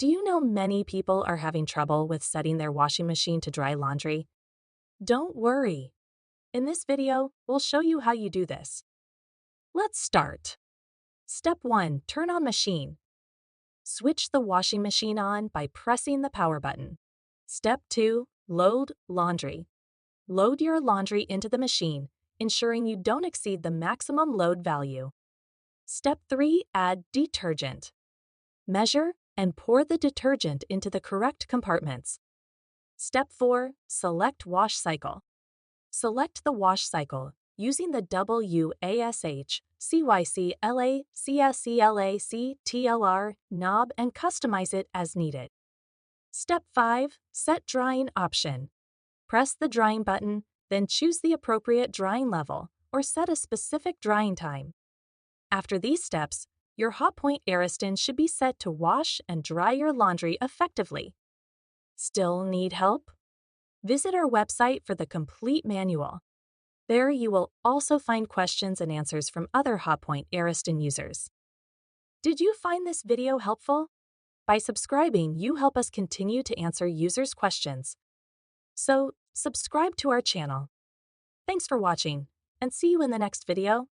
Do you know many people are having trouble with setting their washing machine to dry laundry? Don't worry. In this video, we'll show you how you do this. Let's start. Step 1. Turn on machine. Switch the washing machine on by pressing the power button. Step 2. Load laundry. Load your laundry into the machine, ensuring you don't exceed the maximum load value. Step 3. Add detergent. Measure and pour the detergent into the correct compartments. Step 4. Select wash cycle. Select the wash cycle using the WASH CYCLE knob and customize it as needed. Step 5. Set drying option. Press the drying button, then choose the appropriate drying level or set a specific drying time. After these steps, your Hotpoint Ariston should be set to wash and dry your laundry effectively. Still need help? Visit our website for the complete manual. There you will also find questions and answers from other Hotpoint Ariston users. Did you find this video helpful? By subscribing, you help us continue to answer users' questions. So, subscribe to our channel. Thanks for watching, and see you in the next video.